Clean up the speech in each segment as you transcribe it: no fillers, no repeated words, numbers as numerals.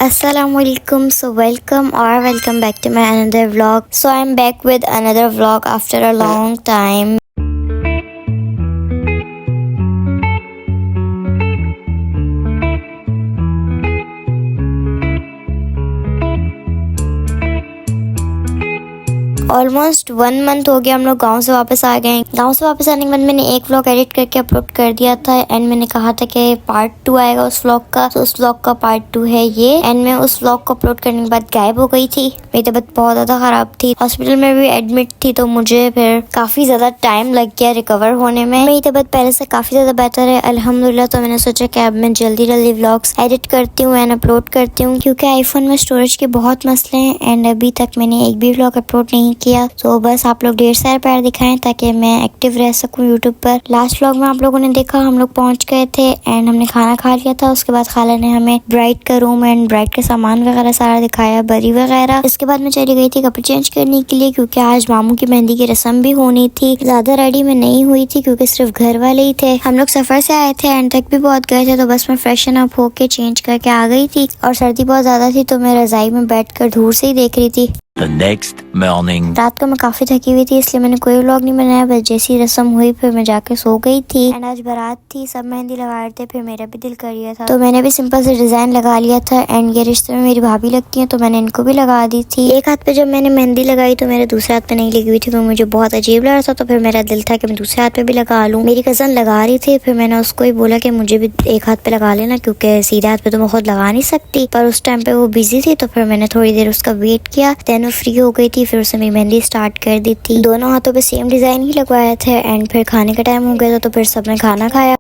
Assalamualaikum. So welcome back to my another vlog. So I'm back with another vlog after a long time. Almost 1 month हो गया हम लोग गांव से वापस आ गए। गांव से वापस आने के बाद मैंने एक व्लॉग एडिट करके अपलोड कर दिया था एंड मैंने कहा था कि पार्ट 2 आएगा उस व्लॉग का। तो उस व्लॉग का पार्ट 2 है ये। एंड मैं उस व्लॉग को अपलोड करने के बाद गायब हो गई थी। मेरी तबीयत बहुत ज्यादा खराब थी, हॉस्पिटल में भी एडमिट थी, तो मुझे फिर काफी ज्यादा टाइम लग गया रिकवर होने में। मेरी तबीयत पहले से काफी ज्यादा बेहतर है अल्हम्दुलिल्लाह। तो मैंने सोचा कि अब मैं जल्दी व्लॉग्स एडिट करती हूँ एंड अपलोड करती हूँ, क्योंकि आईफोन में स्टोरेज के बहुत मसले हैं एंड अभी तक मैंने एक भी व्लॉग अपलोड नहीं किया। तो बस आप लोग ढेर सारे प्यार दिखाएं ताकि मैं एक्टिव रह सकूं यूट्यूब पर। लास्ट व्लॉग में आप लोगों ने देखा हम लोग पहुंच गए थे एंड हमने खाना खा लिया था। उसके बाद खाला ने हमें ब्राइड का रूम एंड ब्राइड के सामान वगैरह सारा दिखाया, बरी वगैरह। इसके बाद मैं चली गई थी कपड़े चेंज करने के लिए, क्योंकि आज मामू की मेहंदी की रस्म भी होनी थी। ज्यादा रेडी में नहीं हुई थी क्योंकि सिर्फ घर वाले ही थे। हम लोग सफर से आए थे एंड तक भी बहुत गए थे, तो बस मैं फ्रेशन अप होके चेंज करके आ गई थी। और सर्दी बहुत ज्यादा थी तो मैं रजाई में बैठकर दूर से ही देख रही थी। The next morning. रात को मैं काफी थकी हुई थी इसलिए मैंने कोई व्लॉग नहीं बनाया। बस जैसी रस्म हुई फिर मैं जाके सो गई थी। एंड आज बारात थी, सब मेहंदी लगा रहे थे, फिर मेरा भी दिल कर रहा था तो मैंने भी सिंपल से डिजाइन लगा लिया था। एंड ये रिश्ते में मेरी भाभी लगती है तो मैंने इनको भी लगा दी थी। एक हाथ पे जब मैंने मेहंदी लगाई तो मेरे दूसरे हाथ पे नहीं लगी हुई थी, तो मुझे बहुत अजीब लग रहा था। तो फिर मेरा दिल था कि मैं दूसरे हाथ पे भी लगा लूँ। मेरी कजन लगा रही थी, फिर मैंने उसको ही बोला कि मुझे भी एक हाथ पे लगा लेना, क्योंकि सीधे हाथ पे तो मैं खुद लगा नहीं सकती। पर उस टाइम पे वो बिजी थी तो फिर मैंने थोड़ी देर उसका वेट किया। देन वो फ्री हो गई थी, फिर उसने मेरी मेहंदी स्टार्ट कर दी थी। दोनों हाथों पे सेम डिजाइन ही लगवाए थे। एंड फिर खाने का टाइम हो गया था तो फिर सबने खाना खाया।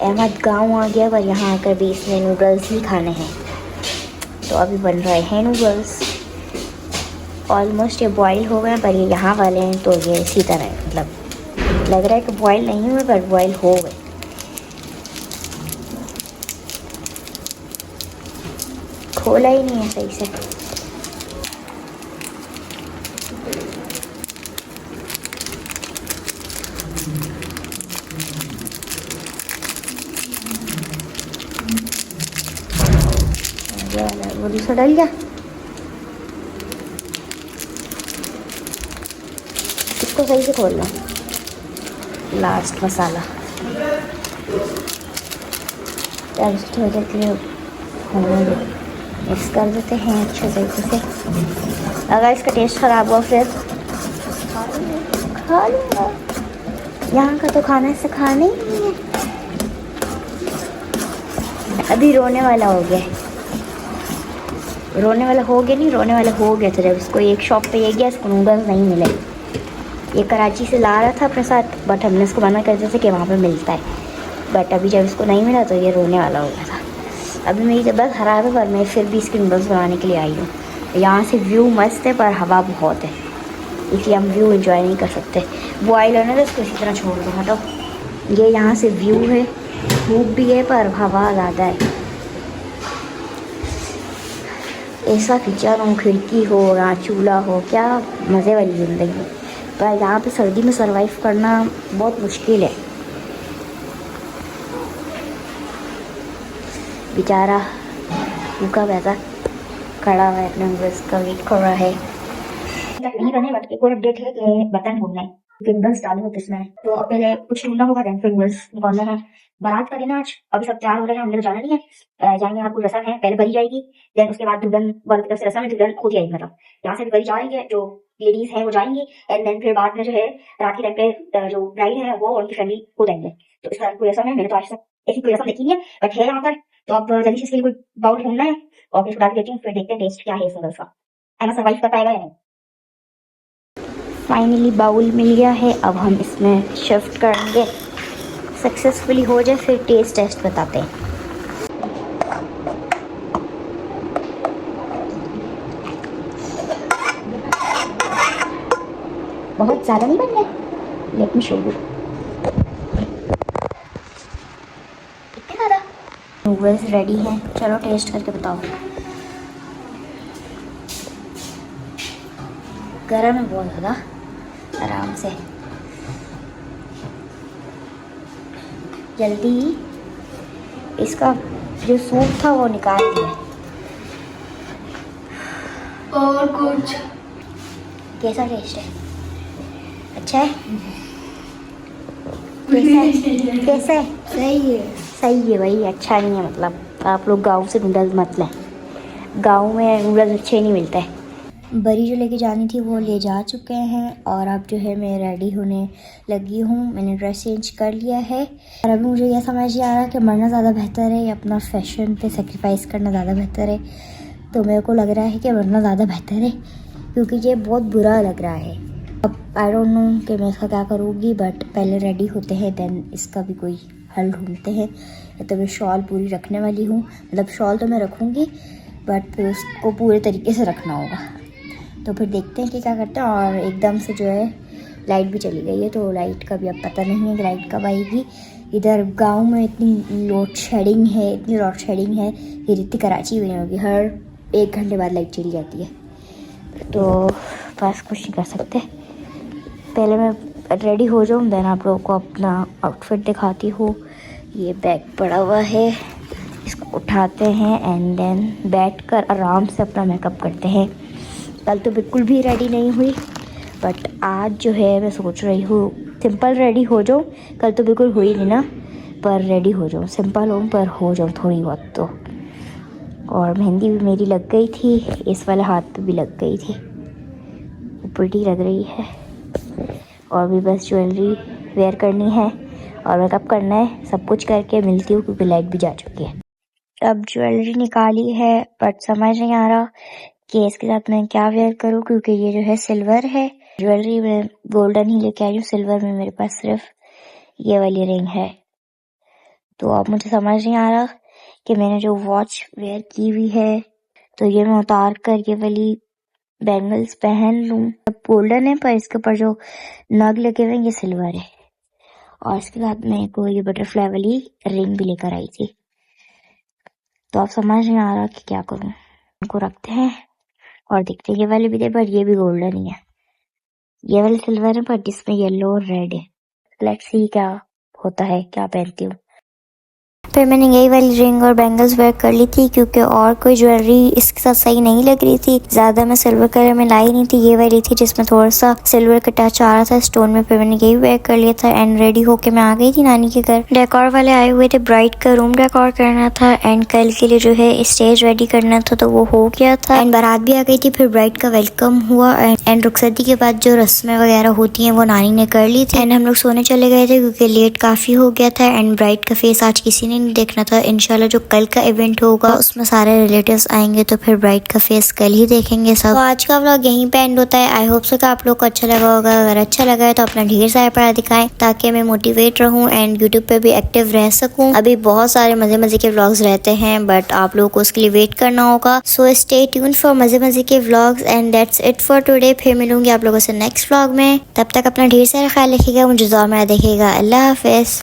अहमद गांव आ गया पर यहाँ आकर भी इसने नूडल्स ही खाने हैं, तो अभी बन रहे हैं नूडल्स। ऑलमोस्ट ये बॉयल हो गए पर ये यहाँ वाले हैं तो ये इसी तरह मतलब लग रहा है कि बॉयल नहीं हुए पर बॉयल हो गए। खोला ही नहीं है सही से। वो दूसरा डल गया, इसको सही से खोल लो। लास्ट मसाला थोड़ी देर के लिए मिक्स कर देते हैं अच्छे तरीके से। अगर इसका टेस्ट ख़राब हुआ फिर खा लूँगा। यहाँ का तो खाना इससे खाना ही नहीं है। अभी रोने वाला हो गया, रोने वाला हो गया था जब इसको एक शॉप पे ये गया, इसको नूडल्स नहीं मिले। ये कराची से ला रहा था अपने साथ, बट हमने इसको मना कर दिया था कि वहाँ पे मिलता है। बट अभी जब इसको नहीं मिला तो ये रोने वाला हो गया था। अभी मेरी तबीयत ख़राब है पर मैं फिर भी इसके नूडल्स बनाने के लिए आई हूँ। यहाँ से व्यू मस्त है पर हवा बहुत है, इसलिए हम व्यू एंजॉय नहीं कर सकते। बॉयल होने तो इसको इसी तरह छोड़ दो। हटो, ये यहाँ से व्यू है, धूप भी है पर हवा ज़्यादा है। ऐसा किचन हो, खिड़की हो, यहाँ चूल्हा हो, क्या मज़े वाली ज़िंदगी। पर यहाँ पे सर्दी में सरवाइव करना बहुत मुश्किल है। बेचारा भूखा वैसा खड़ा हुआ है, अपने बस का वेट कर रहा है। नहीं करने बट एक और अपडेट है कि बटन ढूंढना है, फिंगर्स डाले होते इसमें, तो पहले कुछ ढूंढना होगा, देन फिंगर्स निकालना है। बारात का दिन आज, अभी सब तैयार हो रहे हैं, हमने तो जाना नहीं है। जाएंगे, आपको रस्म है, पहले भरी जाएगी, देन उसके बाद दुल्हन वालों की तरफ से रस्म है, दुल्हन खुद जाएगी। मतलब यहाँ से भी भरी जाएंगे, जो लेडीज हैं वो जाएंगी एंड देन फिर बाद में जो है रात के टाइम पे जो ब्राइड है वो और उनकी फैमिली खुद आएंगे। तो इस तरह कोई रस्म है, मैंने तो आज तक ऐसी कोई रस्म देखी नहीं है बट है यहाँ पर। तो अब जल्दी से इसके लिए कोई बाउल ढूंढना है और फिर डाल देती हूँ, फिर देखते हैं टेस्ट क्या है इस नूडल्स का, ऐसा सर्वाइव कर पाएगा या नहीं। फाइनली बाउल मिल गया है, अब हम इसमें शिफ्ट करेंगे। सक्सेसफुली हो जाए फिर टेस्ट बताते हैं। बहुत ज़्यादा नहीं बन रहा, लेट मी शो यू। इतने ज़्यादा नूडल्स रेडी हैं, चलो टेस्ट करके बताओ। गरम है बहुत ज़्यादा, आराम से जल्दी इसका जो सूप था वो निकाल दिया। और कुछ कैसा टेस्ट है? अच्छा है? कैसा है? सही है। सही है भाई, अच्छा नहीं है मतलब। आप लोग गांव से नूडल्स मत लें, गांव में नूडल्स अच्छे नहीं मिलते। बरी जो लेके जानी थी वो ले जा चुके हैं और अब जो है मैं रेडी होने लगी हूँ। मैंने ड्रेस चेंज कर लिया है और अभी मुझे यह समझ नहीं आ रहा कि मरना ज़्यादा बेहतर है या अपना फैशन पे सेक्रीफाइस करना ज़्यादा बेहतर है। तो मेरे को लग रहा है कि मरना ज़्यादा बेहतर है, क्योंकि ये बहुत बुरा लग रहा है। अब आई डोंट नो कि मैं इसका क्या करूँगी, बट पहले रेडी होते हैं देन इसका भी कोई हल ढूंढते हैं। तो मैं शॉल पूरी रखने वाली हूँ, मतलब शॉल तो मैं रखूँगी बट फिर उसको पूरे तरीके से रखना होगा। तो फिर देखते हैं कि क्या करते हैं। और एकदम से जो है लाइट भी चली गई है, तो लाइट का भी अब पता नहीं है कि लाइट कब आएगी। इधर गांव में इतनी लोड शेडिंग है, इतनी लोड शेडिंग है कि जितनी कराची में नहीं होगी, हर 1 घंटे बाद लाइट चली जाती है। तो बस कुछ नहीं कर सकते। पहले मैं रेडी हो जाऊँ देन आप लोगों को अपना आउटफिट दिखाती हूँ। ये बैग पड़ा हुआ है, इसको उठाते हैं एंड देन बैठकर आराम से अपना मेकअप करते हैं। कल तो बिल्कुल भी रेडी नहीं हुई, बट आज जो है मैं सोच रही हूँ सिंपल रेडी हो जाऊँ। कल तो बिल्कुल हुई नहीं ना, पर रेडी हो जाऊँ, सिंपल हूँ पर हो जाऊँ थोड़ी बहुत तो। और मेहंदी भी मेरी लग गई थी, इस वाले हाथ पे भी लग गई थी, प्रिटी लग रही है। और भी बस ज्वेलरी वेयर करनी है और मेकअप करना है। सब कुछ करके मिलती हूँ क्योंकि लाइट भी जा चुकी है। अब ज्वेलरी निकाली है बट समझ नहीं आ रहा कि इसके साथ मैं क्या वेयर करूँ, क्योंकि ये जो है सिल्वर है। ज्वेलरी में गोल्डन ही लेके आई हूँ, सिल्वर में मेरे पास सिर्फ ये वाली रिंग है। तो अब मुझे समझ नहीं आ रहा कि मैंने जो वॉच वेयर की हुई है तो ये मैं उतार कर ये वाली बैंगल्स पहन लूँ। अब गोल्डन है पर इसके ऊपर जो नग लगे हुए ये सिल्वर है। और इसके साथ में को ये बटरफ्लाई वाली रिंग भी लेकर आई थी। तो अब समझ नहीं आ रहा कि क्या करूँ। इनको रखते हैं और देखते हैं। ये वाली भी थे पर ये भी गोल्डन ही है, ये वाली सिल्वर है पर जिसमें येलो और रेड है। लेट्स सी क्या होता है, क्या पहनती हूँ। फिर मैंने यही वाली रिंग और बैंगल्स वेयर कर ली थी, क्योंकि और कोई ज्वेलरी इसके साथ सही नहीं लग रही थी। ज़्यादा मैं सिल्वर कलर में लाई नहीं थी, ये वाली थी जिसमें थोड़ा सा सिल्वर का टच आ रहा था स्टोन में। फिर मैंने यही वेयर कर लिया था एंड रेडी होके मैं आ गई थी नानी के घर। डेकोर वाले आए हुए थे, ब्राइड का रूम डेकोर करना था एंड कल के लिए जो है स्टेज रेडी करना था, तो वो हो गया था एंड बारात भी आ गई थी। फिर ब्राइड का वेलकम हुआ एंड रुखसती के बाद जो रस्में वगैरह होती हैं वो नानी ने कर ली थी एंड हम लोग सोने चले गए थे क्योंकि लेट काफ़ी हो गया था एंड ब्राइड का फेस आज किसी ने नहीं देखना था। इंशाल्लाह जो कल का इवेंट होगा उसमें सारे रिलेटिव्स आएंगे तो फिर ब्राइड का फेस कल ही देखेंगे सब। तो आज का व्लॉग यहीं पे एंड होता है। आई होप सो कि आप लोग को अच्छा लगा होगा। अगर अच्छा लगा है तो अपना ढेर सारा प्यार दिखाएं ताकि मैं मोटिवेट रहूं एंड यूट्यूब पे भी एक्टिव रह सकूं। अभी बहुत सारे मजे मजे के व्लॉग्स रहते हैं बट आप लोगों को उसके लिए वेट करना होगा। सो स्टे ट्यून फॉर मजे मजे के vlogs and that's it for today. फिर मिलूंगी आप लोगों से नेक्स्ट व्लॉग में, तब तक अपना ढेर सारा ख्याल रखिएगा, मुझे दुआ में देखिएगा। अल्लाह हाफिज।